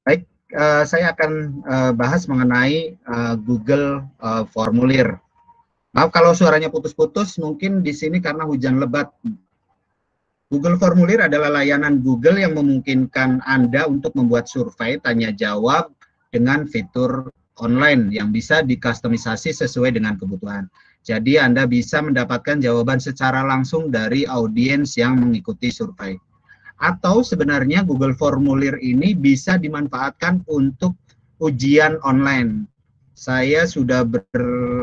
Baik, saya akan bahas mengenai Google Formulir. Maaf kalau suaranya putus-putus, mungkin di sini karena hujan lebat. Google Formulir adalah layanan Google yang memungkinkan Anda untuk membuat survei tanya jawab dengan fitur online yang bisa dikustomisasi sesuai dengan kebutuhan. Jadi Anda bisa mendapatkan jawaban secara langsung dari audiens yang mengikuti survei. Atau sebenarnya Google Formulir ini bisa dimanfaatkan untuk ujian online. Saya sudah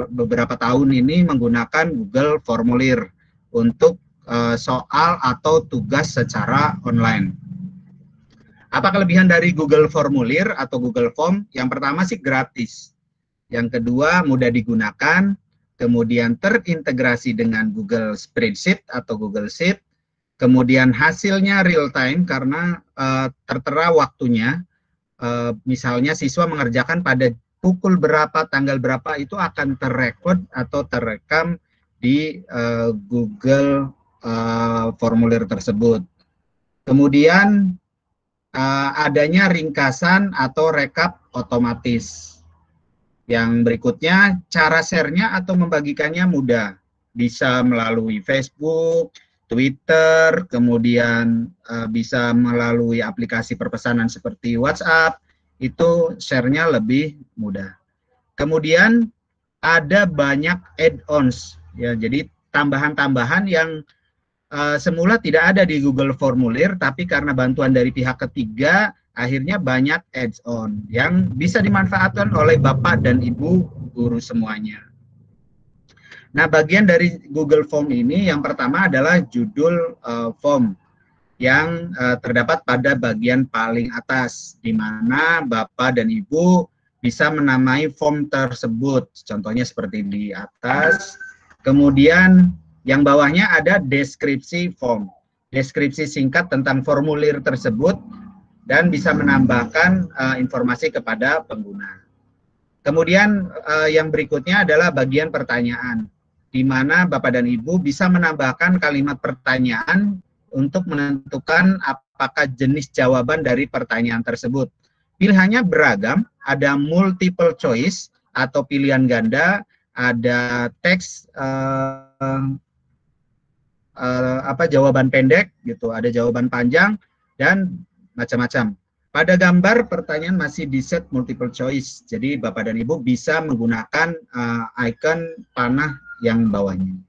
beberapa tahun ini menggunakan Google Formulir untuk soal atau tugas secara online. Apa kelebihan dari Google Formulir atau Google Form? Yang pertama sih gratis. Yang kedua mudah digunakan, kemudian terintegrasi dengan Google Spreadsheet atau Google Sheet, kemudian hasilnya real time karena tertera waktunya. Misalnya siswa mengerjakan pada pukul berapa, tanggal berapa, itu akan terrekod atau terekam di Google Formulir tersebut. Kemudian adanya ringkasan atau rekap otomatis. Yang berikutnya, cara share-nya atau membagikannya mudah. Bisa melalui Facebook, Twitter, kemudian bisa melalui aplikasi perpesanan seperti WhatsApp, itu share-nya lebih mudah. Kemudian ada banyak add-ons, ya, jadi tambahan-tambahan yang semula tidak ada di Google Formulir, tapi karena bantuan dari pihak ketiga, akhirnya banyak add-on yang bisa dimanfaatkan oleh Bapak dan Ibu guru semuanya. Nah, bagian dari Google Form ini yang pertama adalah judul form yang terdapat pada bagian paling atas, di mana Bapak dan Ibu bisa menamai form tersebut. Contohnya seperti di atas. Kemudian yang bawahnya ada deskripsi form. Deskripsi singkat tentang formulir tersebut dan bisa menambahkan informasi kepada pengguna. Kemudian yang berikutnya adalah bagian pertanyaan, di mana Bapak dan Ibu bisa menambahkan kalimat pertanyaan untuk menentukan apakah jenis jawaban dari pertanyaan tersebut. Pilihannya beragam, ada multiple choice atau pilihan ganda, ada teks jawaban pendek gitu, ada jawaban panjang dan macam-macam. Pada gambar pertanyaan masih di set multiple choice, jadi Bapak dan Ibu bisa menggunakan icon panah yang bawahnya.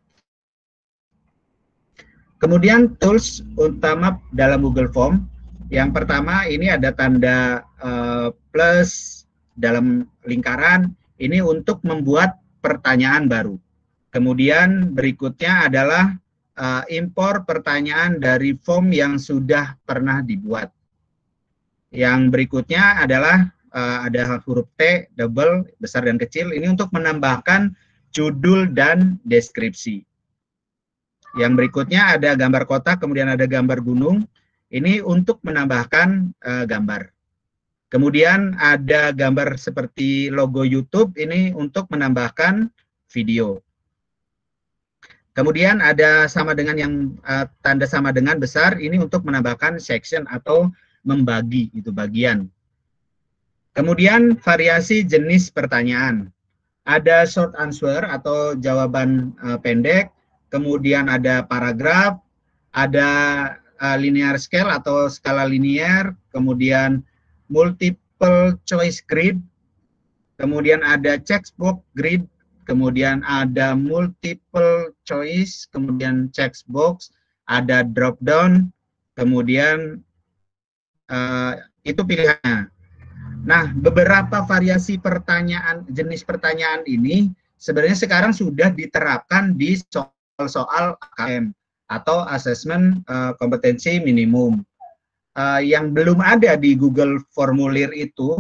Kemudian tools utama dalam Google Form, yang pertama ini ada tanda plus dalam lingkaran, ini untuk membuat pertanyaan baru. Kemudian berikutnya adalah impor pertanyaan dari form yang sudah pernah dibuat. Yang berikutnya adalah ada huruf T, double, besar dan kecil, ini untuk menambahkan judul dan deskripsi. Yang berikutnya ada gambar kotak, kemudian ada gambar gunung, ini untuk menambahkan gambar. Kemudian ada gambar seperti logo YouTube, ini untuk menambahkan video. Kemudian ada sama dengan yang tanda sama dengan besar, ini untuk menambahkan section atau membagi, itu bagian. Kemudian variasi jenis pertanyaan. Ada short answer atau jawaban pendek, kemudian ada paragraf, ada linear scale atau skala linear, kemudian multiple choice grid, kemudian ada checkbox grid, kemudian ada multiple choice, kemudian checkbox, ada drop down, kemudian itu pilihannya. Nah, beberapa variasi pertanyaan, jenis pertanyaan ini sebenarnya sekarang sudah diterapkan di soal-soal AKM atau asesmen kompetensi minimum. Yang belum ada di Google Formulir itu,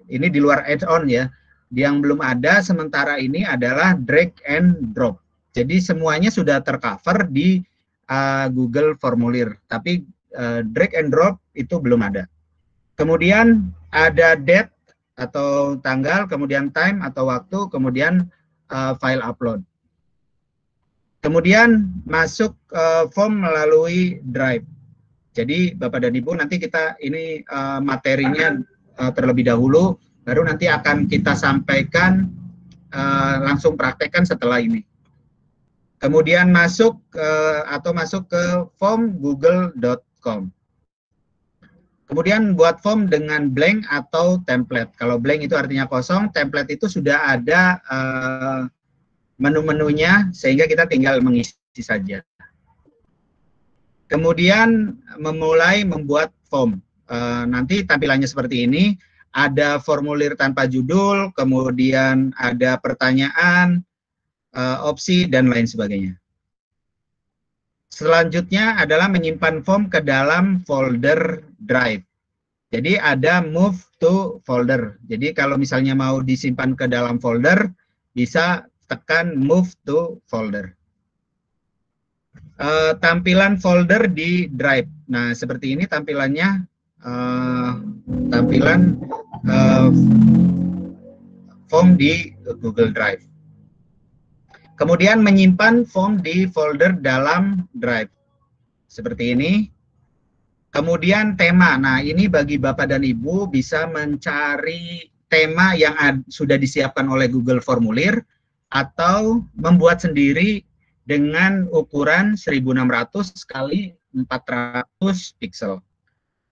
ini di luar add-on ya, yang belum ada sementara ini adalah drag and drop. Jadi semuanya sudah tercover di Google Formulir, tapi drag and drop itu belum ada. Kemudian ada date atau tanggal, kemudian time atau waktu, kemudian file upload. Kemudian masuk form melalui Drive. Jadi Bapak dan Ibu nanti kita ini materinya terlebih dahulu, baru nanti akan kita sampaikan langsung praktekkan setelah ini. Kemudian masuk ke form google.com. Kemudian buat form dengan blank atau template. Kalau blank itu artinya kosong, template itu sudah ada menu-menunya sehingga kita tinggal mengisi saja. Kemudian memulai membuat form. Nanti tampilannya seperti ini, ada formulir tanpa judul, kemudian ada pertanyaan, opsi, dan lain sebagainya. Selanjutnya adalah menyimpan form ke dalam folder Drive. Jadi ada move to folder. Jadi kalau misalnya mau disimpan ke dalam folder, bisa tekan move to folder. Tampilan folder di Drive. Nah, seperti ini tampilannya, tampilan form di Google Drive. Kemudian menyimpan form di folder dalam Drive. Seperti ini. Kemudian tema. Nah, ini bagi Bapak dan Ibu bisa mencari tema yang sudah disiapkan oleh Google Formulir atau membuat sendiri dengan ukuran 1600 kali 400 pixel.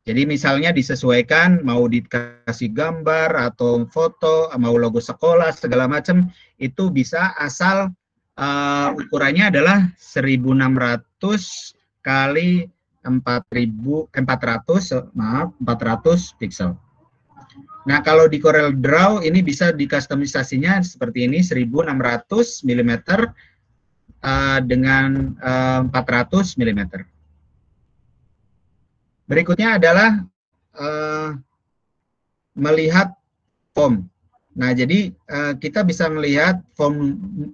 Jadi misalnya disesuaikan mau dikasih gambar atau foto, mau logo sekolah segala macam, itu bisa asal ukurannya adalah 1600 kali 400 pixel. Nah, kalau di Corel Draw ini bisa dikustomisasinya seperti ini, 1600 mm dengan 400 mm. Berikutnya adalah melihat form. Nah, jadi kita bisa melihat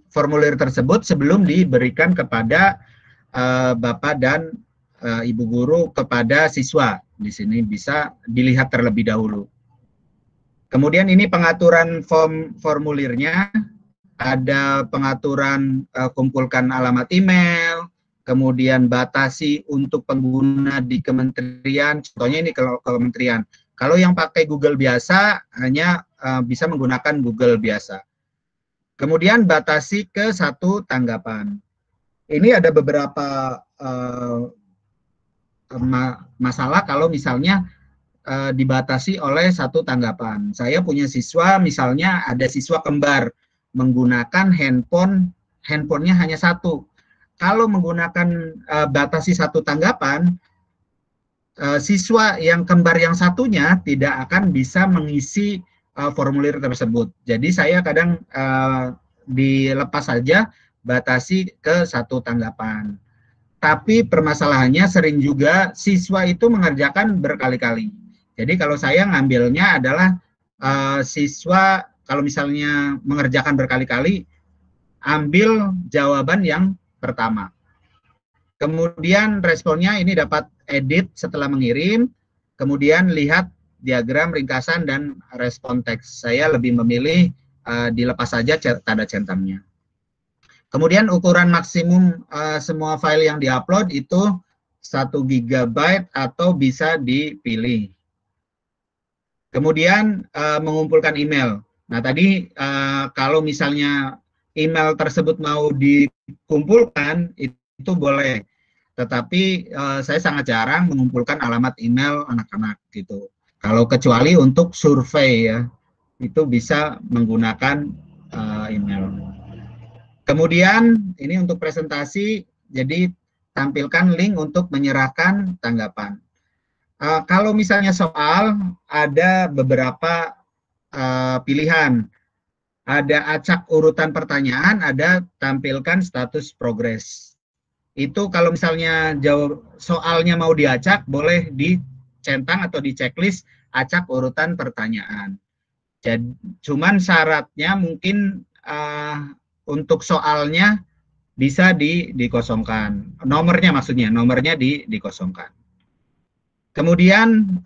formulir tersebut sebelum diberikan kepada Bapak dan Ibu guru kepada siswa. Di sini bisa dilihat terlebih dahulu. Kemudian ini pengaturan formulirnya, ada pengaturan kumpulkan alamat email, kemudian batasi untuk pengguna di kementerian, contohnya ini kalau kementerian. Kalau yang pakai Google biasa, hanya bisa menggunakan Google biasa. Kemudian batasi ke 1 tanggapan. Ini ada beberapa masalah kalau misalnya dibatasi oleh 1 tanggapan. Saya punya siswa, misalnya ada siswa kembar menggunakan handphonenya hanya 1. Kalau menggunakan batasi 1 tanggapan, siswa yang kembar yang satunya tidak akan bisa mengisi formulir tersebut. Jadi saya kadang dilepas saja batasi ke 1 tanggapan. Tapi permasalahannya sering juga siswa itu mengerjakan berkali-kali. Jadi kalau saya ngambilnya adalah siswa kalau misalnya mengerjakan berkali-kali, ambil jawaban yang pertama. Kemudian responnya ini dapat edit setelah mengirim, kemudian lihat diagram ringkasan dan respon teks. Saya lebih memilih dilepas saja tanda centangnya. Kemudian ukuran maksimum semua file yang diupload itu 1 GB atau bisa dipilih. Kemudian mengumpulkan email. Nah tadi kalau misalnya email tersebut mau dikumpulkan itu boleh. Tetapi saya sangat jarang mengumpulkan alamat email anak-anak gitu. Kalau kecuali untuk survei ya, itu bisa menggunakan email. Kemudian ini untuk presentasi, jadi tampilkan link untuk menyerahkan tanggapan. Kalau misalnya soal, ada beberapa pilihan. Ada acak urutan pertanyaan, ada tampilkan status progres. Itu kalau misalnya soalnya mau diacak, boleh dicentang atau di checklist acak urutan pertanyaan. Jadi, cuman syaratnya mungkin untuk soalnya bisa dikosongkan. Nomornya maksudnya, nomornya dikosongkan. Kemudian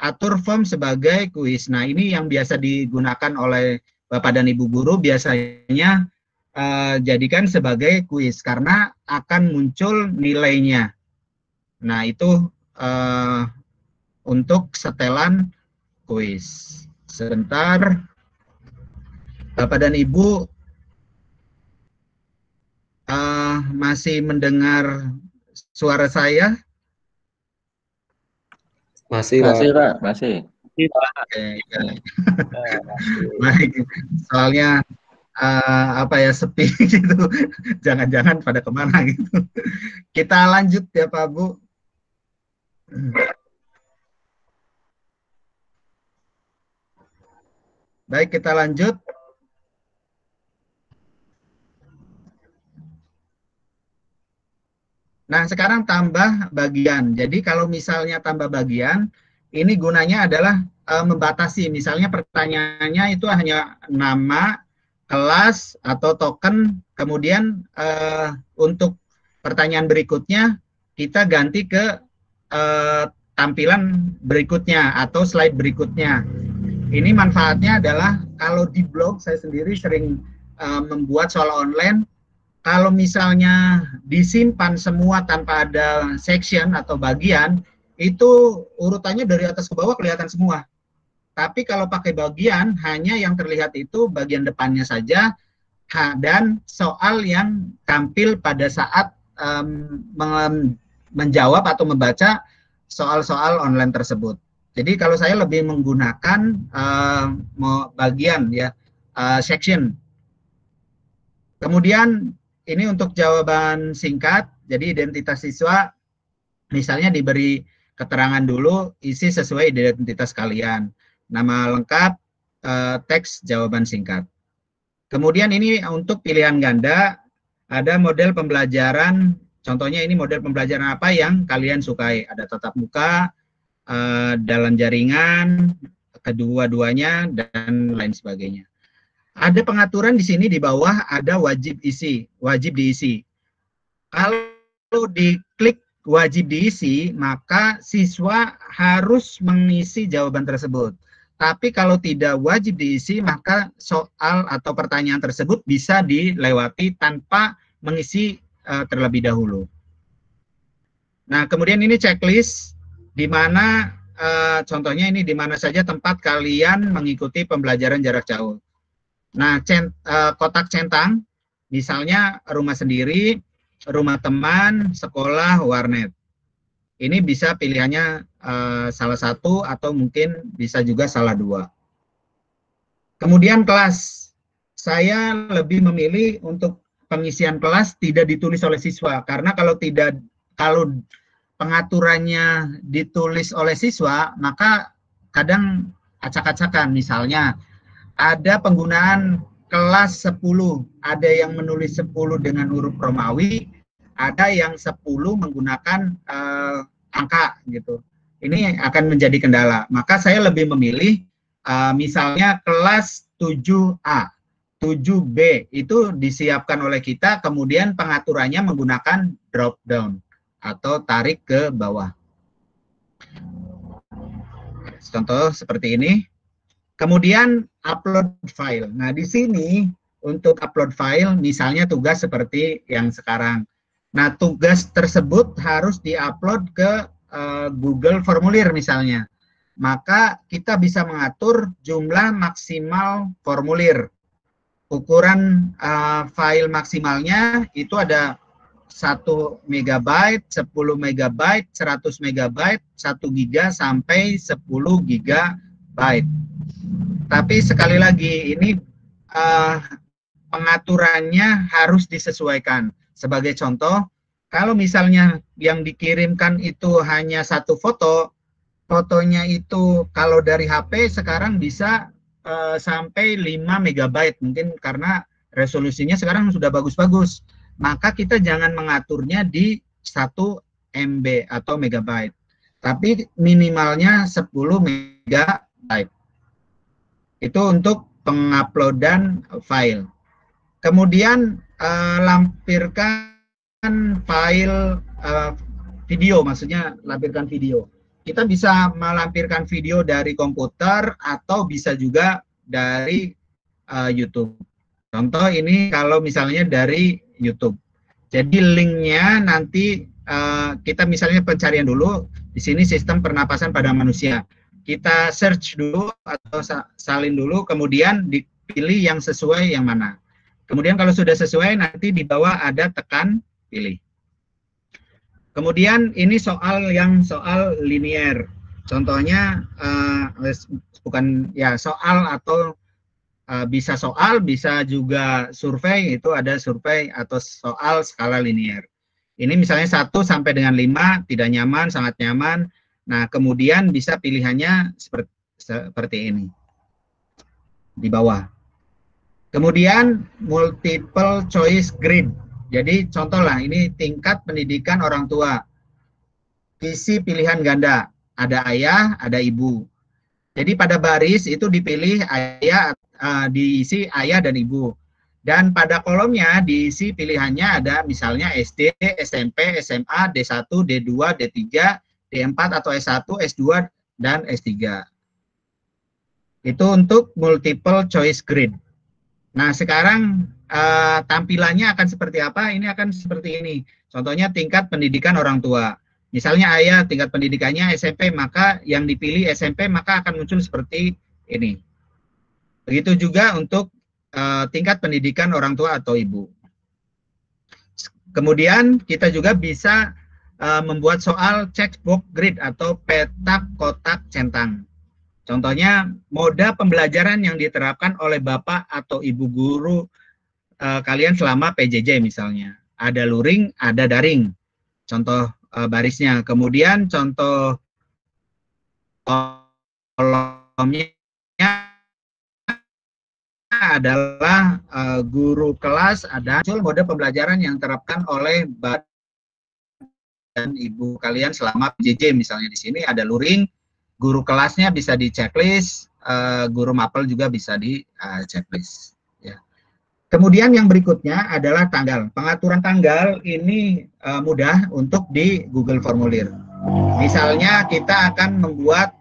atur form sebagai kuis. Nah ini yang biasa digunakan oleh Bapak dan Ibu guru, biasanya jadikan sebagai kuis karena akan muncul nilainya. Nah itu untuk setelan kuis. Sebentar, Bapak dan Ibu masih mendengar suara saya? Masih, Pak. Masih. Oke, ya. Baik, soalnya apa ya, sepi gitu. Jangan-jangan pada kemana gitu. Kita lanjut ya Pak Bu. Baik, kita lanjut. Nah, sekarang tambah bagian. Jadi kalau misalnya tambah bagian, ini gunanya adalah membatasi. Misalnya pertanyaannya itu hanya nama, kelas, atau token. Kemudian untuk pertanyaan berikutnya, kita ganti ke tampilan berikutnya atau slide berikutnya. Ini manfaatnya adalah kalau di blog, saya sendiri sering membuat soal online. Kalau misalnya disimpan semua tanpa ada section atau bagian, itu urutannya dari atas ke bawah kelihatan semua. Tapi kalau pakai bagian, hanya yang terlihat itu bagian depannya saja, dan soal yang tampil pada saat menjawab atau membaca soal-soal online tersebut. Jadi kalau saya lebih menggunakan bagian ya, section. Kemudian ini untuk jawaban singkat, jadi identitas siswa misalnya diberi keterangan dulu, isi sesuai identitas kalian. Nama lengkap, teks jawaban singkat. Kemudian ini untuk pilihan ganda, ada model pembelajaran, contohnya ini model pembelajaran apa yang kalian sukai. Ada tatap muka, dalam jaringan, kedua-duanya, dan lain sebagainya. Ada pengaturan di sini di bawah, ada wajib diisi. Kalau diklik wajib diisi, maka siswa harus mengisi jawaban tersebut. Tapi kalau tidak wajib diisi, maka soal atau pertanyaan tersebut bisa dilewati tanpa mengisi terlebih dahulu. Nah, kemudian ini checklist, di mana contohnya ini di mana saja tempat kalian mengikuti pembelajaran jarak jauh. Nah, kotak centang, misalnya rumah sendiri, rumah teman, sekolah, warnet. Ini bisa pilihannya salah satu atau mungkin bisa juga salah dua. Kemudian kelas. Saya lebih memilih untuk pengisian kelas tidak ditulis oleh siswa, karena kalau pengaturannya ditulis oleh siswa, maka kadang acak-acakan. Misalnya ada penggunaan kelas 10, ada yang menulis 10 dengan huruf Romawi, ada yang 10 menggunakan angka gitu. Ini akan menjadi kendala. Maka saya lebih memilih misalnya kelas 7A, 7B itu disiapkan oleh kita, kemudian pengaturannya menggunakan drop down atau tarik ke bawah. Contoh seperti ini. Kemudian upload file. Nah, di sini untuk upload file, misalnya tugas seperti yang sekarang. Nah, tugas tersebut harus diupload ke Google Formulir misalnya. Maka kita bisa mengatur jumlah maksimal formulir. Ukuran file maksimalnya itu ada 1 MB, 10 MB, 100 MB, 1 GB sampai 10 GB. Tapi sekali lagi ini pengaturannya harus disesuaikan. Sebagai contoh, kalau misalnya yang dikirimkan itu hanya satu foto, fotonya itu kalau dari HP sekarang bisa sampai 5 MB mungkin, karena resolusinya sekarang sudah bagus-bagus. Maka kita jangan mengaturnya di 1 MB atau megabyte, tapi minimalnya 10 MB. Itu untuk penguploadan file. Kemudian lampirkan file video, maksudnya lampirkan video. Kita bisa melampirkan video dari komputer atau bisa juga dari YouTube. Contoh ini kalau misalnya dari YouTube. Jadi linknya nanti kita misalnya pencarian dulu, di sini sistem pernapasan pada manusia. kita search dulu atau salin dulu, kemudian dipilih yang sesuai yang mana. Kemudian kalau sudah sesuai, nanti di bawah ada tekan pilih. Kemudian ini soal linear. Contohnya bukan ya soal atau bisa soal, bisa juga survei, itu ada survei atau soal skala linear. Ini misalnya 1 sampai dengan 5, tidak nyaman, sangat nyaman. Nah, kemudian bisa pilihannya seperti ini. Di bawah. Kemudian multiple choice grid. Jadi contoh lah, ini tingkat pendidikan orang tua. Isi pilihan ganda. Ada ayah, ada ibu. Jadi pada baris itu dipilih ayah, diisi ayah dan ibu. Dan pada kolomnya diisi pilihannya ada misalnya SD, SMP, SMA, D1, D2, D3, D4 atau S1, S2, dan S3. Itu untuk multiple choice grid. Nah, sekarang tampilannya akan seperti apa? Ini akan seperti ini. Contohnya tingkat pendidikan orang tua. Misalnya ayah tingkat pendidikannya SMP, maka yang dipilih SMP, maka akan muncul seperti ini. Begitu juga untuk tingkat pendidikan orang tua atau ibu. Kemudian kita juga bisa membuat soal checkbox grid atau petak kotak centang. Contohnya moda pembelajaran yang diterapkan oleh Bapak atau Ibu guru kalian selama PJJ misalnya. Ada luring, ada daring. Contoh barisnya. Kemudian contoh kolomnya adalah guru kelas, ada mode pembelajaran yang diterapkan oleh Bapak dan Ibu kalian selama PJJ misalnya. Di sini ada luring, guru kelasnya bisa di checklist, guru mapel juga bisa di checklist. Ya. Kemudian yang berikutnya adalah tanggal. Pengaturan tanggal ini mudah untuk di Google Formulir. Misalnya kita akan membuat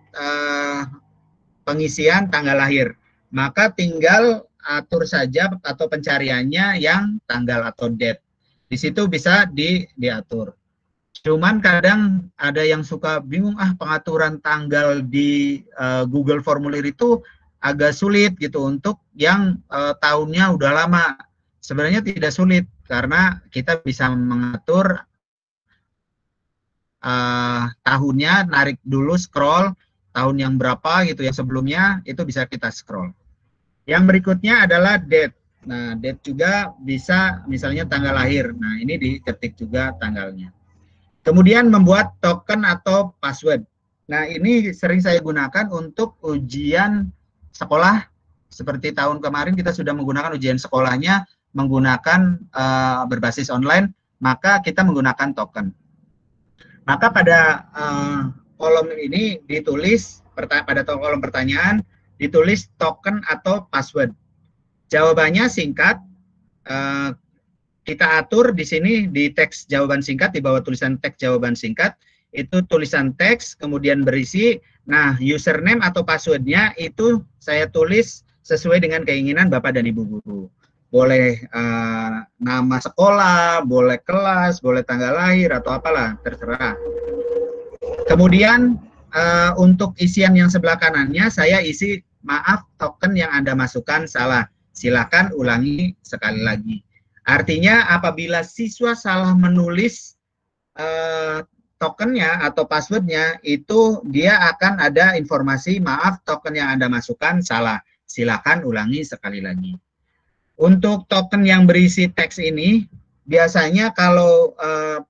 pengisian tanggal lahir, maka tinggal atur saja atau pencariannya yang tanggal atau date. Di situ bisa diatur. Cuman kadang ada yang suka bingung, pengaturan tanggal di Google Formulir itu agak sulit gitu untuk yang tahunnya udah lama. Sebenarnya tidak sulit karena kita bisa mengatur tahunnya, narik dulu scroll tahun yang berapa gitu yang sebelumnya, itu bisa kita scroll. Yang berikutnya adalah date. Nah, date juga bisa misalnya tanggal lahir. Nah, ini diketik juga tanggalnya. Kemudian membuat token atau password. Nah, ini sering saya gunakan untuk ujian sekolah. Seperti tahun kemarin kita sudah menggunakan ujian sekolahnya menggunakan berbasis online, maka kita menggunakan token. Maka pada kolom ini ditulis, pada kolom pertanyaan, ditulis token atau password. Jawabannya singkat, kita atur di sini di teks jawaban singkat, di bawah tulisan teks jawaban singkat, itu tulisan teks, kemudian berisi, nah username atau passwordnya itu saya tulis sesuai dengan keinginan Bapak dan Ibu guru. Boleh nama sekolah, boleh kelas, boleh tanggal lahir, atau apalah, terserah. Kemudian untuk isian yang sebelah kanannya, saya isi, maaf token yang Anda masukkan salah, silakan ulangi sekali lagi. Artinya apabila siswa salah menulis tokennya atau passwordnya, itu dia akan ada informasi, maaf token yang Anda masukkan salah, silakan ulangi sekali lagi. Untuk token yang berisi teks ini, biasanya kalau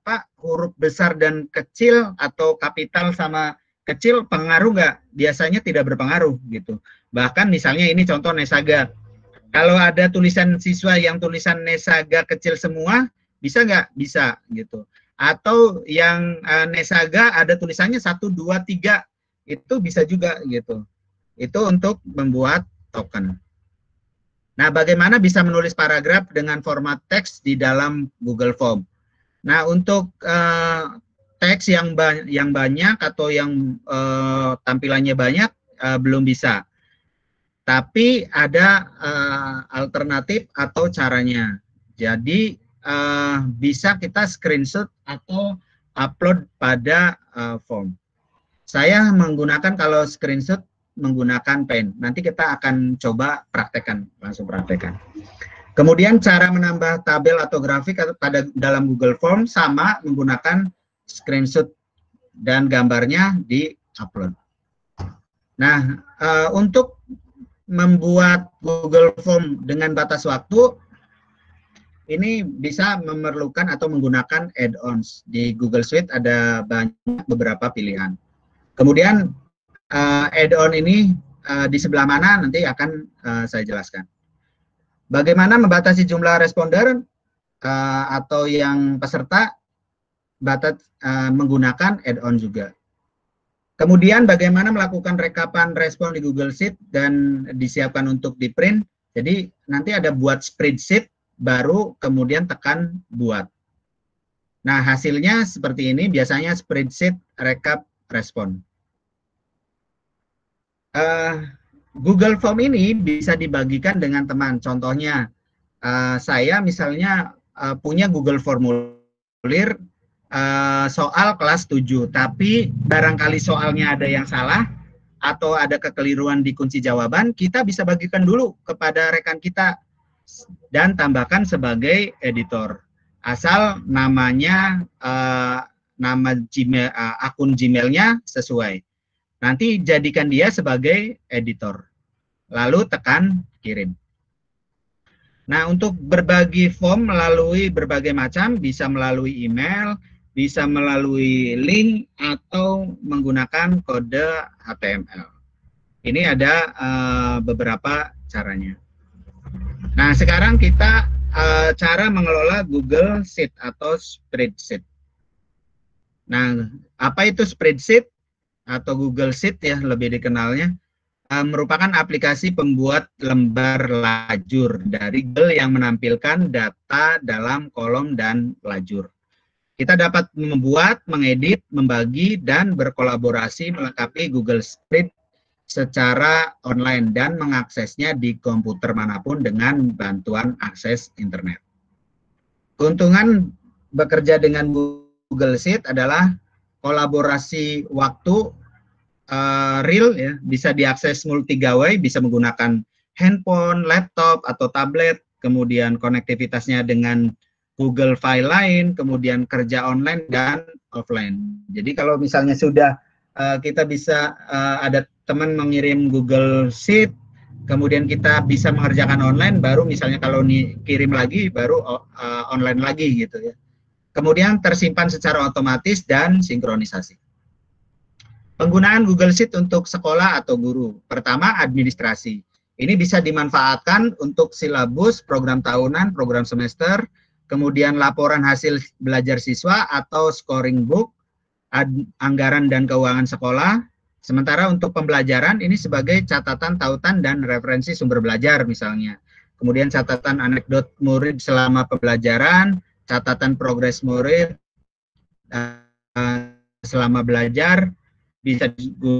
Pak, huruf besar dan kecil atau kapital sama kecil pengaruh nggak? Biasanya tidak berpengaruh gitu. Bahkan misalnya ini contoh Nesaga. Kalau ada tulisan siswa yang tulisan Nesaga kecil semua, bisa nggak? Bisa gitu. Atau yang Nesaga ada tulisannya 1, 2, 3, itu bisa juga gitu. Itu untuk membuat token. Nah, bagaimana bisa menulis paragraf dengan format teks di dalam Google Form? Nah, untuk teks yang banyak atau yang tampilannya banyak belum bisa. Tapi ada alternatif atau caranya. Jadi bisa kita screenshot atau upload pada form. Saya menggunakan kalau screenshot menggunakan pen. Nanti kita akan coba praktekkan, langsung praktekkan. Kemudian cara menambah tabel atau grafik pada dalam Google Form sama menggunakan screenshot dan gambarnya di-upload. Nah, untuk membuat Google Form dengan batas waktu, ini bisa memerlukan atau menggunakan add-ons. Di Google Suite ada beberapa pilihan. Kemudian add-on ini di sebelah mana nanti akan saya jelaskan. Bagaimana membatasi jumlah responder atau yang peserta menggunakan add-on juga. Kemudian bagaimana melakukan rekapan respon di Google Sheet dan disiapkan untuk di print. Jadi nanti ada buat spreadsheet baru kemudian tekan buat. Nah hasilnya seperti ini, biasanya spreadsheet rekap respon. Google Form ini bisa dibagikan dengan teman. Contohnya, saya misalnya punya Google Formulir soal kelas 7, tapi barangkali soalnya ada yang salah atau ada kekeliruan di kunci jawaban, kita bisa bagikan dulu kepada rekan kita dan tambahkan sebagai editor. Asal namanya, nama Gmail, akun Gmailnya sesuai. Nanti jadikan dia sebagai editor. Lalu tekan kirim. Nah, untuk berbagi form melalui berbagai macam, bisa melalui email, bisa melalui link, atau menggunakan kode HTML. Ini ada beberapa caranya. Nah, sekarang kita cara mengelola Google Sheet atau spreadsheet. Nah, apa itu spreadsheet atau Google Sheet ya lebih dikenalnya? Merupakan aplikasi pembuat lembar lajur dari Google yang menampilkan data dalam kolom dan lajur. Kita dapat membuat, mengedit, membagi, dan berkolaborasi melengkapi Google Spreadsheet secara online dan mengaksesnya di komputer manapun dengan bantuan akses internet. Keuntungan bekerja dengan Google Sheet adalah kolaborasi waktu real ya, bisa diakses multi gawai, bisa menggunakan handphone, laptop atau tablet, kemudian konektivitasnya dengan Google File lain, kemudian kerja online dan offline. Jadi kalau misalnya sudah kita bisa ada teman mengirim Google Sheet, kemudian kita bisa mengerjakan online, baru misalnya kalau kirim lagi baru online lagi gitu ya. Kemudian tersimpan secara otomatis dan sinkronisasi. Penggunaan Google Sheet untuk sekolah atau guru. Pertama, administrasi. Ini bisa dimanfaatkan untuk silabus, program tahunan, program semester, kemudian laporan hasil belajar siswa atau scoring book, anggaran dan keuangan sekolah. Sementara untuk pembelajaran ini sebagai catatan tautan dan referensi sumber belajar misalnya. Kemudian catatan anekdot murid selama pembelajaran, catatan progres murid selama belajar, bisa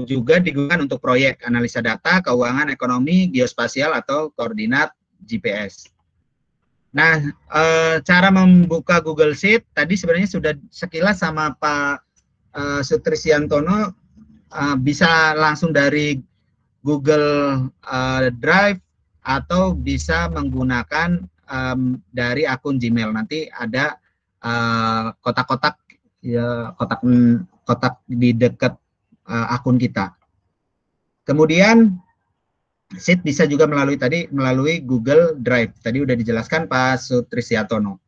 juga digunakan untuk proyek analisa data, keuangan, ekonomi, geospasial, atau koordinat GPS. Nah, cara membuka Google Sheet tadi sebenarnya sudah sekilas sama Pak Sutrisyantono, bisa langsung dari Google Drive atau bisa menggunakan dari akun Gmail. Nanti ada kotak-kotak ya, kotak di dekat akun kita. Kemudian Sheet bisa juga melalui Google Drive. Tadi udah dijelaskan Pak Sutrisyantono.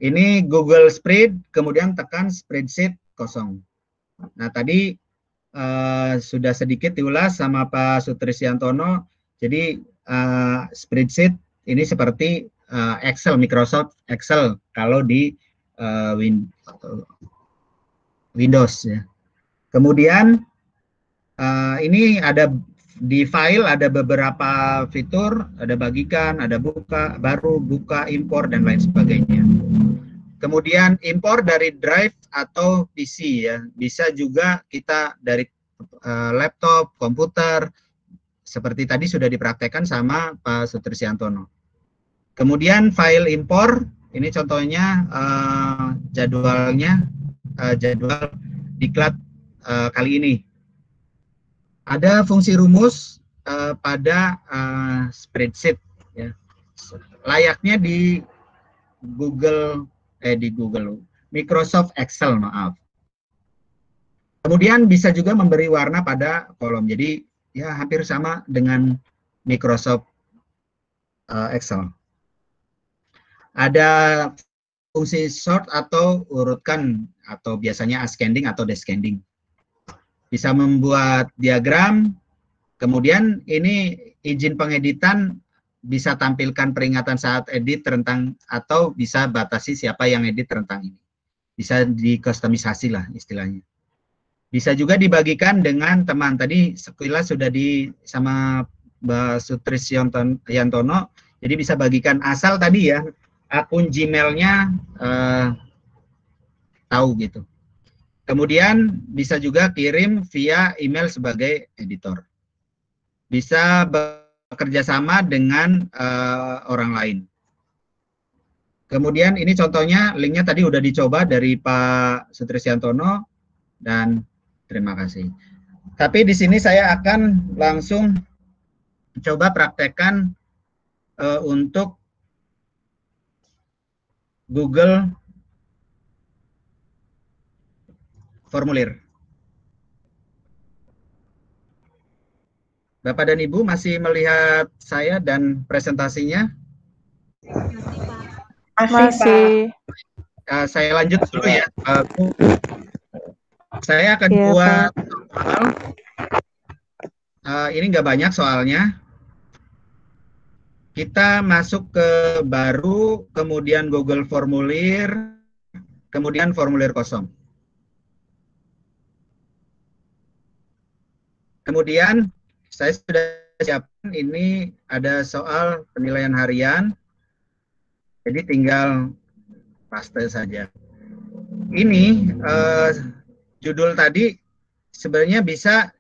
Ini Google Spread, kemudian tekan spreadsheet kosong. Nah tadi sudah sedikit diulas sama Pak Sutrisyantono. Jadi spreadsheet ini seperti Excel, Microsoft Excel kalau di Windows ya. Kemudian ini ada di file, ada beberapa fitur, ada bagikan, ada buka, baru, buka, impor, dan lain sebagainya. Kemudian impor dari drive atau PC ya, bisa juga kita dari laptop, komputer, seperti tadi sudah dipraktekkan sama Pak Sutrisyantono. Kemudian file impor, ini contohnya jadwalnya, jadwal diklat kali ini. Ada fungsi rumus pada spreadsheet, ya. Layaknya di Microsoft Excel, maaf. Kemudian bisa juga memberi warna pada kolom. Jadi ya hampir sama dengan Microsoft Excel. Ada fungsi sort atau urutkan, atau biasanya ascending atau descending. Bisa membuat diagram. Kemudian ini izin pengeditan, bisa tampilkan peringatan saat edit rentang, atau bisa batasi siapa yang edit rentang ini. Bisa dikustomisasi lah istilahnya. Bisa juga dibagikan dengan teman. Tadi sekilas sudah sama Mbak Sutris Yantono, jadi bisa bagikan asal tadi ya, akun Gmail-nya tahu gitu. Kemudian bisa juga kirim via email sebagai editor. Bisa bekerja sama dengan orang lain. Kemudian ini contohnya, linknya tadi udah dicoba dari Pak Sutriantono, dan terima kasih. Tapi di sini saya akan langsung coba praktekkan untuk Google Formulir. Bapak dan Ibu masih melihat saya dan presentasinya? Masih. Saya lanjut dulu ya. Saya akan buat soal. Ini nggak banyak soalnya. Kita masuk ke baru, kemudian Google Formulir, kemudian formulir kosong. Kemudian saya sudah siapkan, ini ada soal penilaian harian. Jadi tinggal paste saja. Ini judul tadi sebenarnya bisa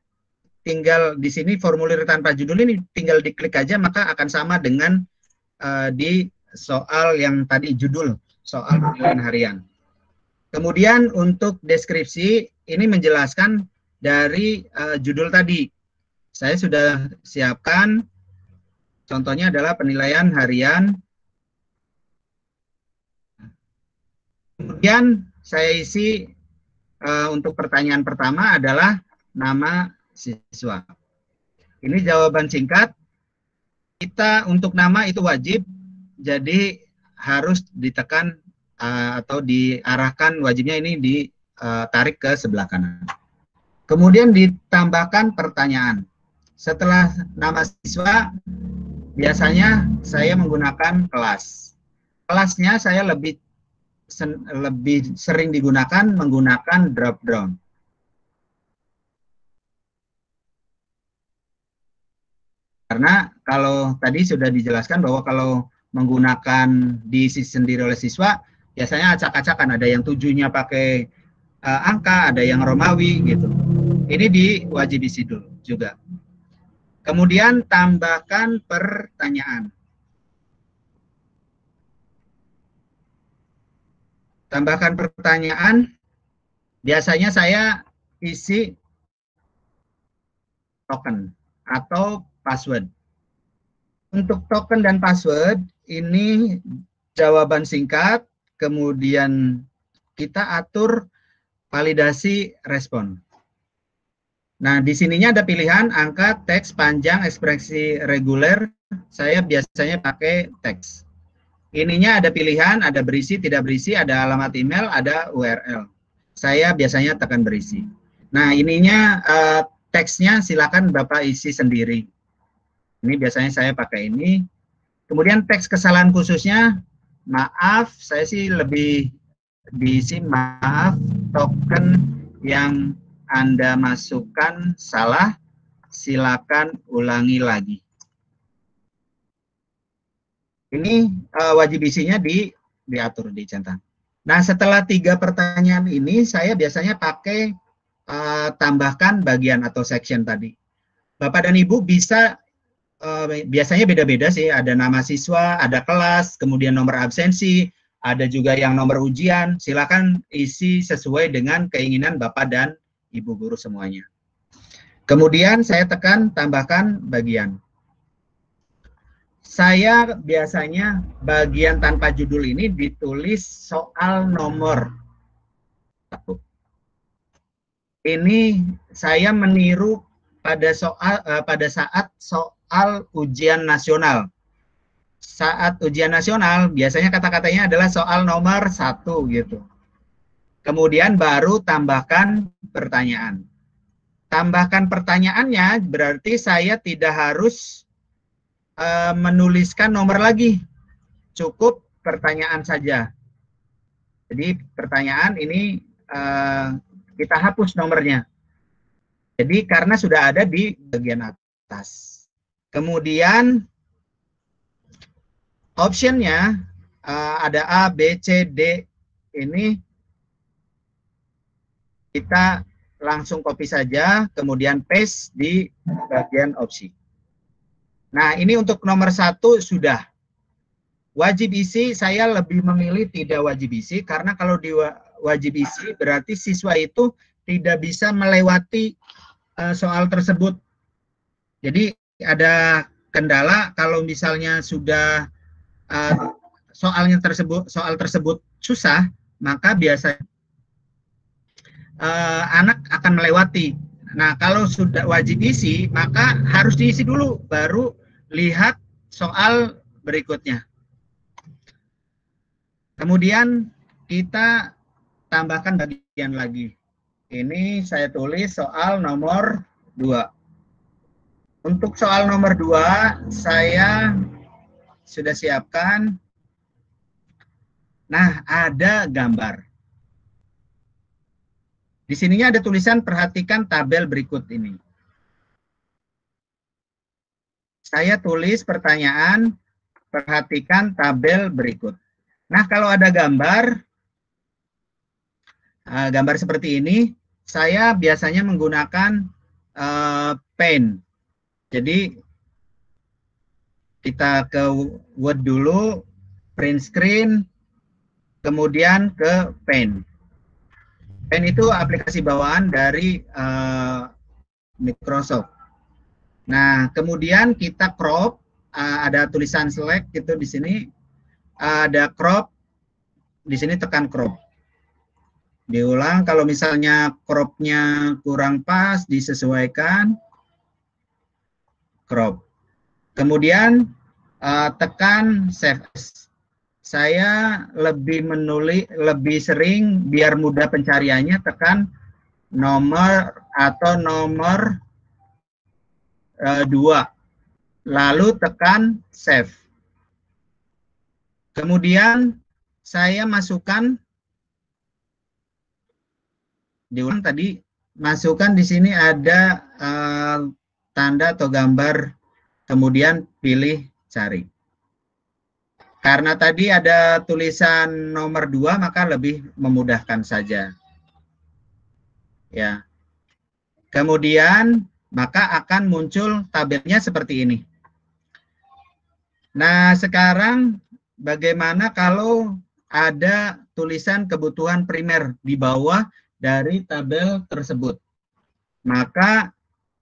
tinggal di sini, formulir tanpa judul ini tinggal diklik aja, maka akan sama dengan di soal yang tadi judul, soal penilaian harian. Kemudian untuk deskripsi ini menjelaskan dari judul tadi. Saya sudah siapkan, contohnya adalah penilaian harian. Kemudian saya isi untuk pertanyaan pertama adalah nama siswa. Ini jawaban singkat. Kita untuk nama itu wajib, jadi harus ditekan atau diarahkan, wajibnya ini ditarik ke sebelah kanan. Kemudian ditambahkan pertanyaan. Setelah nama siswa, biasanya saya menggunakan kelas. Kelasnya saya lebih sering digunakan menggunakan drop down. Karena kalau tadi sudah dijelaskan bahwa kalau menggunakan diisi sendiri oleh siswa, biasanya acak-acakan, ada yang tujuhnya pakai angka, ada yang Romawi gitu. Ini diwajib isi dulu juga. Kemudian tambahkan pertanyaan. Tambahkan pertanyaan, biasanya saya isi token atau password. Untuk token dan password, ini jawaban singkat, kemudian kita atur validasi respon. Nah, di sininya ada pilihan angka, teks, panjang, ekspresi reguler. Saya biasanya pakai teks. Ininya ada pilihan, ada berisi, tidak berisi, ada alamat email, ada URL. Saya biasanya tekan berisi. Nah, ininya teksnya silakan Bapak isi sendiri. Ini biasanya saya pakai ini. Kemudian teks kesalahan khususnya, maaf, saya sih lebih diisi maaf, token yang Anda masukkan salah, silakan ulangi lagi. Ini wajib isinya diatur, dicentang. Nah, setelah 3 pertanyaan ini, saya biasanya pakai tambahkan bagian atau section tadi. Bapak dan Ibu bisa, biasanya beda-beda sih, ada nama siswa, ada kelas, kemudian nomor absensi, ada juga yang nomor ujian. Silakan isi sesuai dengan keinginan Bapak dan Ibu guru semuanya. Kemudian saya tekan tambahkan bagian. Saya biasanya bagian tanpa judul ini ditulis soal nomor 1. Ini saya meniru pada saat soal ujian nasional. Saat ujian nasional biasanya kata-katanya adalah soal nomor 1 gitu. Kemudian baru tambahkan pertanyaan. Tambahkan pertanyaannya berarti saya tidak harus menuliskan nomor lagi. Cukup pertanyaan saja. Jadi pertanyaan ini kita hapus nomornya. Jadi karena sudah ada di bagian atas. Kemudian optionnya ada A, B, C, D. Ini kita langsung copy saja, kemudian paste di bagian opsi. Nah, ini untuk nomor 1 sudah. Wajib isi, saya lebih memilih tidak wajib isi, karena kalau di wajib isi berarti siswa itu tidak bisa melewati soal tersebut. Jadi ada kendala kalau misalnya sudah soal tersebut susah, maka biasanya anak akan melewati. Nah, kalau sudah wajib isi, maka harus diisi dulu, baru lihat soal berikutnya. Kemudian kita tambahkan bagian lagi. Ini saya tulis soal nomor 2. Untuk soal nomor 2, saya sudah siapkan. Nah, ada gambar. Di sininya ada tulisan perhatikan tabel berikut ini. Saya tulis pertanyaan, perhatikan tabel berikut. Nah, kalau ada gambar seperti ini, saya biasanya menggunakan pen. Jadi, kita ke Word dulu, print screen, kemudian ke pen. Pen itu aplikasi bawaan dari Microsoft. Nah, kemudian kita crop, ada tulisan select gitu di sini, ada crop, di sini tekan crop. Diulang, kalau misalnya cropnya kurang pas, disesuaikan, crop. Kemudian tekan save as. Saya lebih sering biar mudah pencariannya tekan nomor atau nomor 2, lalu tekan save. Kemudian saya masukkan, diulang tadi, masukkan di sini ada tanda atau gambar, kemudian pilih cari. Karena tadi ada tulisan nomor 2, maka lebih memudahkan saja. Ya. Kemudian maka akan muncul tabelnya seperti ini. Nah, sekarang bagaimana kalau ada tulisan kebutuhan primer di bawah dari tabel tersebut? Maka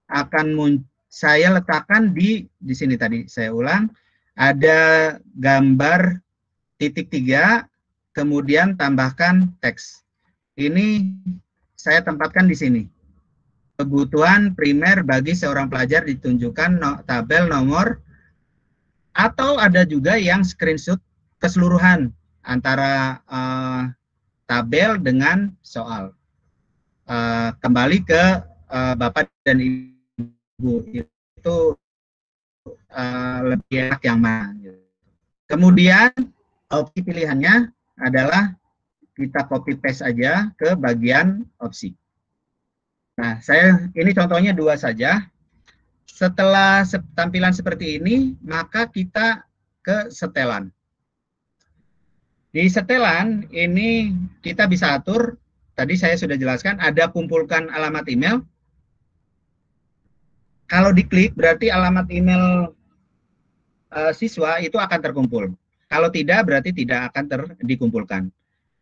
akan saya letakkan di sini tadi. Saya ulang, ada gambar titik 3, kemudian tambahkan teks. Ini saya tempatkan di sini. Kebutuhan primer bagi seorang pelajar ditunjukkan tabel nomor, atau ada juga yang screenshot keseluruhan antara tabel dengan soal. Kembali ke Bapak dan Ibu, itu lebih enak yang mana. Kemudian opsi pilihannya adalah kita copy paste aja ke bagian opsi. Nah, ini contohnya 2 saja. Setelah tampilan seperti ini, maka kita ke setelan. Di setelan ini kita bisa atur, tadi saya sudah jelaskan, ada kumpulkan alamat email. Kalau diklik berarti alamat email siswa itu akan terkumpul. Kalau tidak berarti tidak akan dikumpulkan.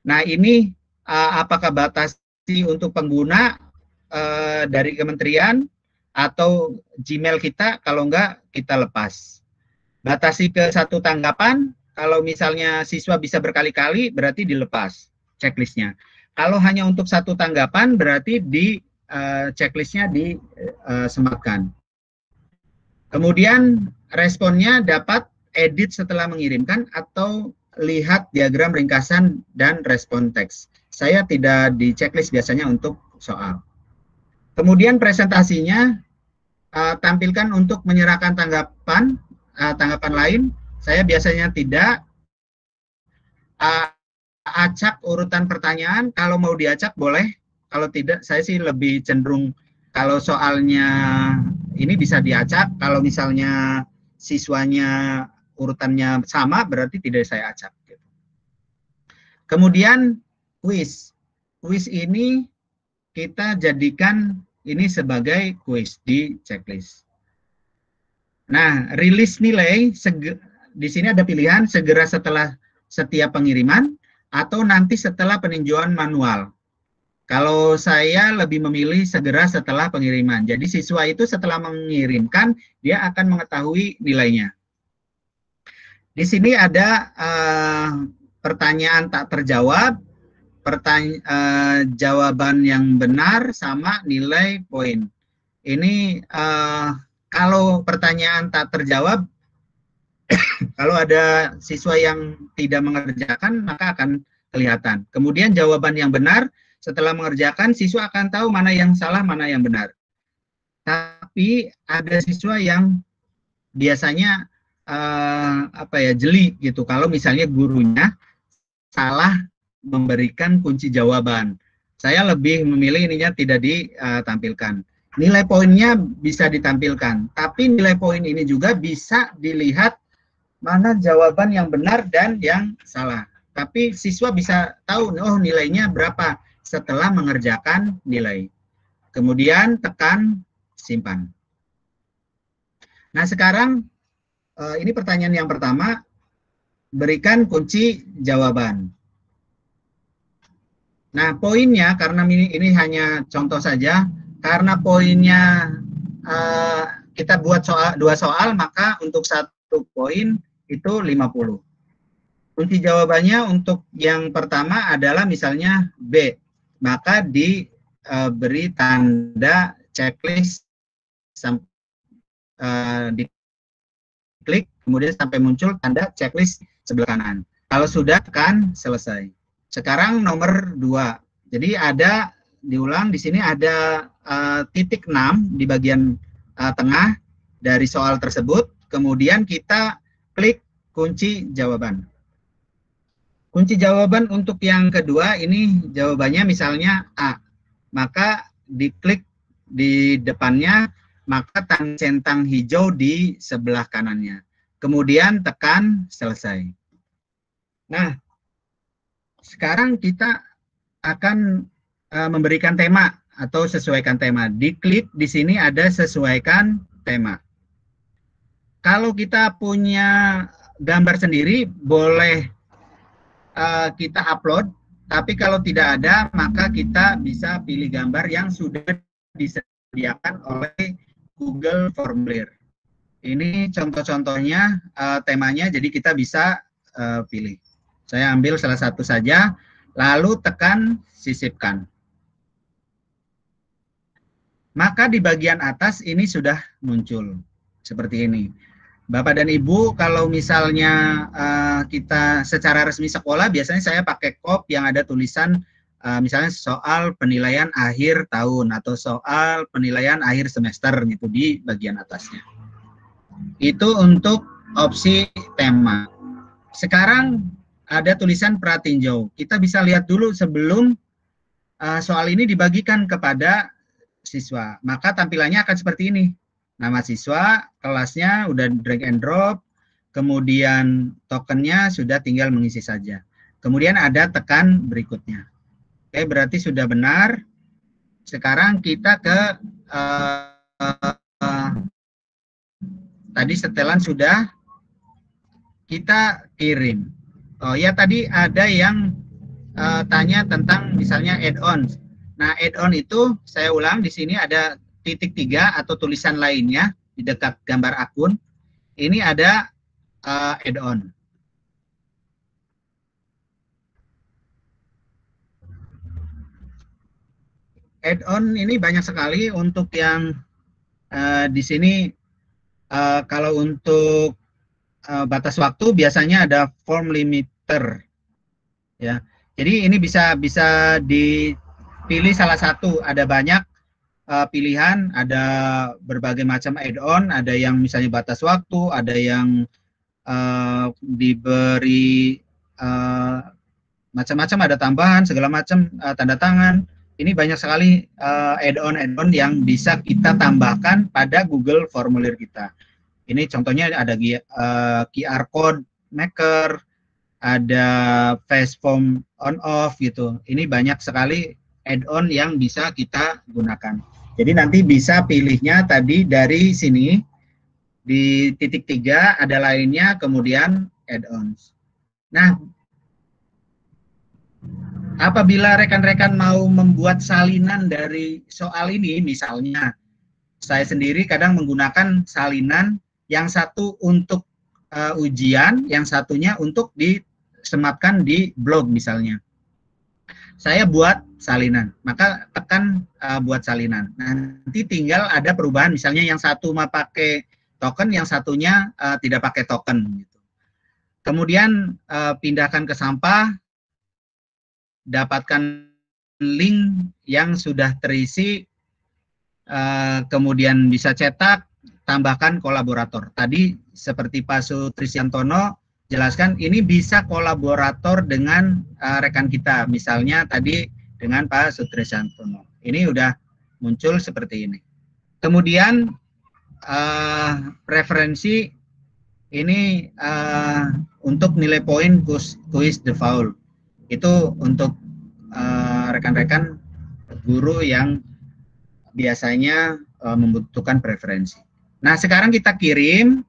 Nah, ini apakah batasi untuk pengguna dari kementerian atau Gmail kita, kalau enggak kita lepas. Batasi ke 1 tanggapan, kalau misalnya siswa bisa berkali-kali berarti dilepas checklistnya. Kalau hanya untuk 1 tanggapan berarti di checklistnya disematkan. Kemudian responnya dapat edit setelah mengirimkan atau lihat diagram ringkasan dan respon teks. Saya tidak di checklist biasanya untuk soal. Kemudian presentasinya tampilkan untuk menyerahkan tanggapan lain. Saya biasanya tidak acak urutan pertanyaan. Kalau mau diacak boleh, kalau tidak saya sih lebih cenderung kalau soalnya ini bisa diacak. Kalau misalnya siswanya urutannya sama berarti tidak saya acak. Kemudian kuis ini kita jadikan ini sebagai kuis di checklist. Nah, rilis nilai di sini ada pilihan segera setelah setiap pengiriman atau nanti setelah peninjauan manual. Kalau saya lebih memilih segera setelah pengiriman. Jadi siswa itu setelah mengirimkan dia akan mengetahui nilainya. Di sini ada pertanyaan tak terjawab, jawaban yang benar sama nilai poin. Ini kalau pertanyaan tak terjawab, kalau ada siswa yang tidak mengerjakan maka akan kelihatan. Kemudian jawaban yang benar setelah mengerjakan siswa akan tahu mana yang salah, mana yang benar. Tapi ada siswa yang biasanya jeli gitu. Kalau misalnya gurunya salah memberikan kunci jawaban. Saya lebih memilih ininya tidak ditampilkan. Nilai poinnya bisa ditampilkan, tapi nilai poin ini juga bisa dilihat mana jawaban yang benar dan yang salah. Tapi siswa bisa tahu, oh nilainya berapa setelah mengerjakan nilai. Kemudian tekan simpan. Nah sekarang ini pertanyaan yang pertama, berikan kunci jawaban. Nah, poinnya karena ini hanya contoh saja, karena poinnya kita buat dua soal, maka untuk 1 poin itu 50. Kunci jawabannya untuk yang pertama adalah misalnya B, maka diberi tanda checklist, diklik, kemudian sampai muncul tanda checklist sebelah kanan. Kalau sudah, tekan selesai. Sekarang nomor 2. Jadi ada diulang di sini ada titik 6 di bagian tengah dari soal tersebut. Kemudian kita klik kunci jawaban. Kunci jawaban untuk yang kedua ini jawabannya misalnya A. Maka diklik di depannya, maka centang hijau di sebelah kanannya. Kemudian tekan selesai. Nah, sekarang kita akan memberikan tema atau sesuaikan tema. Diklik di sini ada sesuaikan tema. Kalau kita punya gambar sendiri boleh kita upload, tapi kalau tidak ada maka kita bisa pilih gambar yang sudah disediakan oleh Google Formulir. Ini contoh-contohnya temanya, jadi kita bisa pilih. Saya ambil salah satu saja, lalu tekan sisipkan. Maka di bagian atas ini sudah muncul seperti ini. Bapak dan Ibu, kalau misalnya kita secara resmi sekolah, biasanya saya pakai kop yang ada tulisan misalnya soal penilaian akhir tahun atau soal penilaian akhir semester gitu di bagian atasnya. Itu untuk opsi tema. Sekarang ada tulisan pratinjau. Kita bisa lihat dulu sebelum soal ini dibagikan kepada siswa. Maka tampilannya akan seperti ini. Nama siswa, kelasnya udah drag and drop, kemudian tokennya sudah tinggal mengisi saja. Kemudian ada tekan berikutnya. Oke, berarti sudah benar. Sekarang kita ke tadi setelan sudah kita kirim. Oh ya, tadi ada yang tanya tentang misalnya add-on. Nah, add-on itu saya ulang di sini ada titik 3 atau tulisan lainnya di dekat gambar akun. Ini ada add-on. Add-on ini banyak sekali untuk yang di sini kalau untuk batas waktu biasanya ada form limiter ya. Jadi ini bisa dipilih salah satu, ada banyak pilihan, ada berbagai macam add-on, ada yang misalnya batas waktu, ada yang diberi macam-macam, ada tambahan segala macam, tanda tangan. Ini banyak sekali add-on yang bisa kita tambahkan pada Google Formulir kita. Ini contohnya ada QR code maker, ada face form on off gitu. Ini banyak sekali add-on yang bisa kita gunakan. Jadi nanti bisa pilihnya tadi dari sini di titik 3 ada lainnya, kemudian add-ons. Nah, apabila rekan-rekan mau membuat salinan dari soal ini, misalnya saya sendiri kadang menggunakan salinan yang satu untuk ujian, yang satunya untuk disematkan di blog misalnya. Saya buat salinan, maka tekan buat salinan. Nanti tinggal ada perubahan, misalnya yang satu mau pakai token, yang satunya tidak pakai token. Gitu. Kemudian pindahkan ke sampah, dapatkan link yang sudah terisi, kemudian bisa cetak, tambahkan kolaborator. Tadi seperti Pak Sutrisyantono jelaskan, ini bisa kolaborator dengan rekan kita, misalnya tadi dengan Pak Sutrisyantono. Ini udah muncul seperti ini. Kemudian preferensi ini untuk nilai poin quiz the foul. Itu untuk rekan-rekan guru yang biasanya membutuhkan preferensi. Nah, sekarang kita kirim.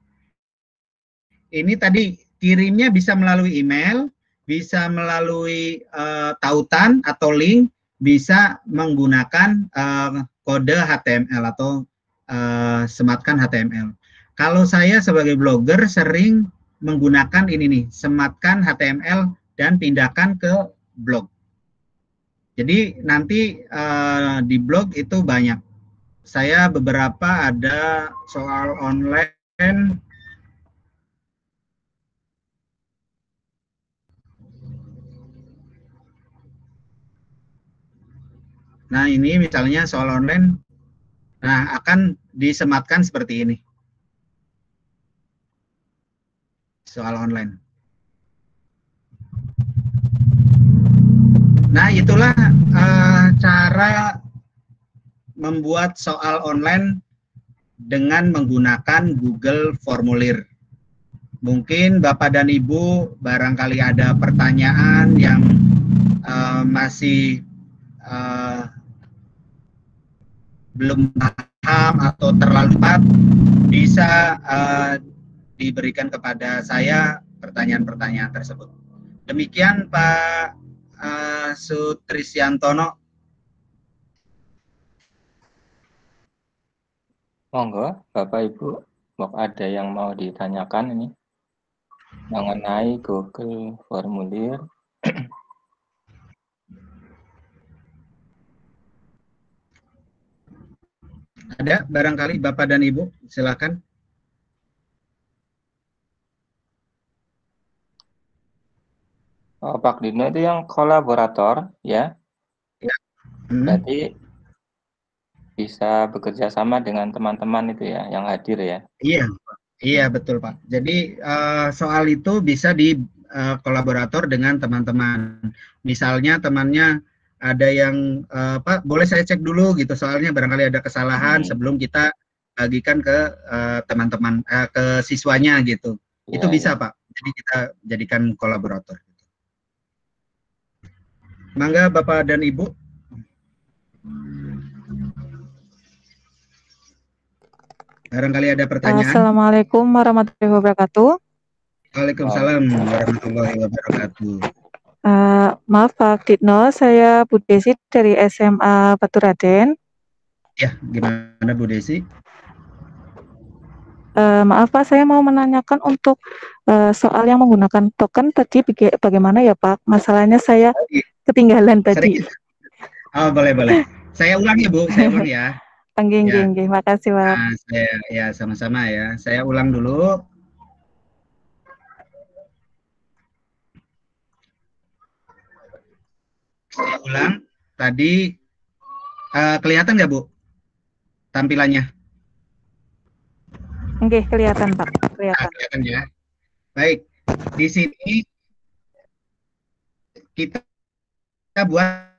Ini tadi kirimnya bisa melalui email, bisa melalui tautan atau link, bisa menggunakan kode HTML atau sematkan HTML. Kalau saya sebagai blogger sering menggunakan ini nih, sematkan HTML dan pindahkan ke blog. Jadi nanti di blog itu banyak. Saya beberapa ada soal online. Nah, ini misalnya soal online, nah akan disematkan seperti ini. Soal online. Nah, itulah cara membuat soal online dengan menggunakan Google Formulir. Mungkin Bapak dan Ibu barangkali ada pertanyaan yang masih belum paham atau terlalu cepat, bisa diberikan kepada saya pertanyaan-pertanyaan tersebut. Demikian Pak Sutrisyantono. Monggo, Bapak Ibu, ada yang mau ditanyakan ini mengenai Google Formulir. Ada barangkali Bapak dan Ibu, silakan. Oh, Pak Dino itu yang kolaborator, ya? Ya. Berarti bisa bekerja sama dengan teman-teman itu ya, yang hadir ya? Iya, iya betul Pak. Jadi soal itu bisa di kolaborator dengan teman-teman. Misalnya temannya ada yang Pak, boleh saya cek dulu gitu, soalnya barangkali ada kesalahan sebelum kita bagikan ke teman-teman, ke siswanya gitu. Ya, Itu bisa ya. Pak. Jadi kita jadikan kolaborator. Mangga Bapak dan Ibu. Barangkali ada pertanyaan. Assalamualaikum warahmatullahi wabarakatuh. Waalaikumsalam warahmatullahi wabarakatuh. Maaf Pak Ditno, saya Bu Desi dari SMA Batu Raden. Ya, gimana Bu Desi? Maaf Pak, saya mau menanyakan untuk soal yang menggunakan token tadi bagaimana ya Pak? Masalahnya saya ketinggalan tadi. Oh, boleh. Saya ulang ya Bu, saya ulang ya. Nggih, makasih Pak. Nah, saya sama-sama ya. Saya ulang dulu. Saya ulang. Tadi kelihatan nggak Bu tampilannya? Nggih, kelihatan Pak. Kelihatan. Kelihatan ya. Baik. Di sini kita buat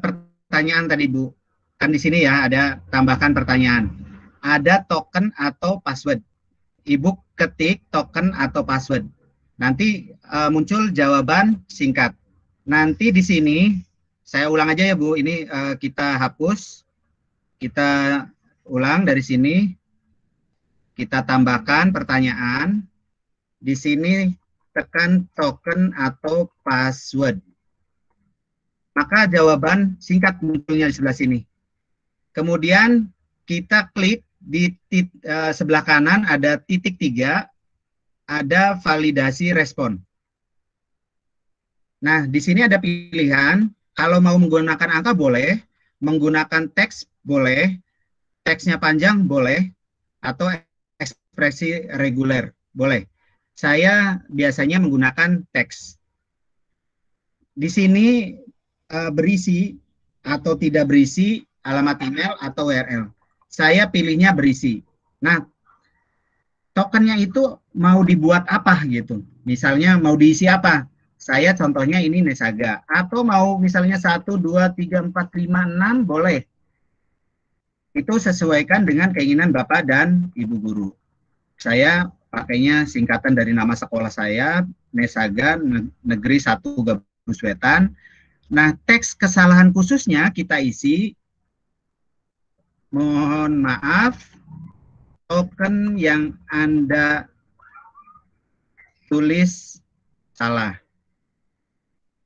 pertanyaan tadi Bu. Kan di sini ya ada tambahkan pertanyaan. Ada token atau password. Ibu ketik token atau password. Nanti muncul jawaban singkat. Nanti di sini saya ulang aja ya Bu. Ini kita hapus. Kita ulang dari sini. Kita tambahkan pertanyaan. Di sini tekan token atau password. Maka jawaban singkat munculnya di sebelah sini. Kemudian kita klik di sebelah kanan ada titik 3, ada validasi respon. Nah, di sini ada pilihan, kalau mau menggunakan angka boleh, menggunakan teks boleh, teksnya panjang boleh, atau ekspresi reguler boleh. Saya biasanya menggunakan teks. Di sini berisi atau tidak berisi, alamat email atau URL. Saya pilihnya berisi. Nah, tokennya itu mau dibuat apa gitu. Misalnya mau diisi apa? Saya contohnya ini Nesaga. Atau mau misalnya 1, 2, 3, 4, 5, 6 boleh. Itu sesuaikan dengan keinginan Bapak dan Ibu guru. Saya pakainya singkatan dari nama sekolah saya, Nesaga Negeri 1 Gabus Wetan. Nah, teks kesalahan khususnya kita isi, mohon maaf, token yang Anda tulis salah.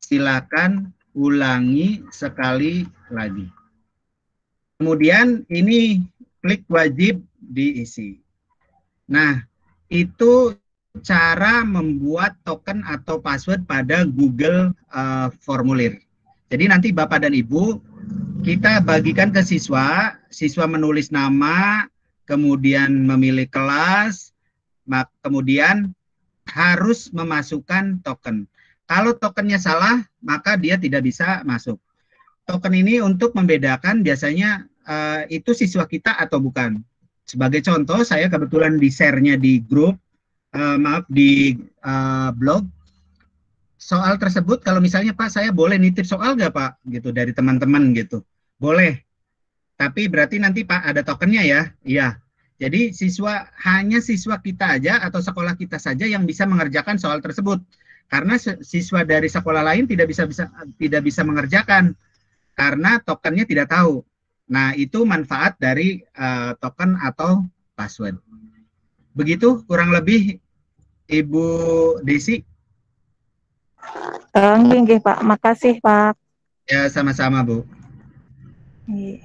Silakan ulangi sekali lagi. Kemudian ini klik wajib diisi. Nah, itu cara membuat token atau password pada Google Formulir. Jadi nanti Bapak dan Ibu kita bagikan ke siswa, siswa menulis nama, kemudian memilih kelas, kemudian harus memasukkan token. Kalau tokennya salah, maka dia tidak bisa masuk. Token ini untuk membedakan biasanya itu siswa kita atau bukan. Sebagai contoh, saya kebetulan di share-nya di grup, di blog, soal tersebut kalau misalnya Pak saya boleh nitip soal nggak Pak gitu dari teman-teman gitu, boleh, tapi berarti nanti Pak ada tokennya ya. Iya, jadi hanya siswa kita aja atau sekolah kita saja yang bisa mengerjakan soal tersebut, karena siswa dari sekolah lain tidak bisa mengerjakan karena tokennya tidak tahu. Nah, itu manfaat dari token atau password. Begitu kurang lebih Ibu Desi. Nggih Pak, makasih Pak. Ya, sama-sama Bu. Nggih.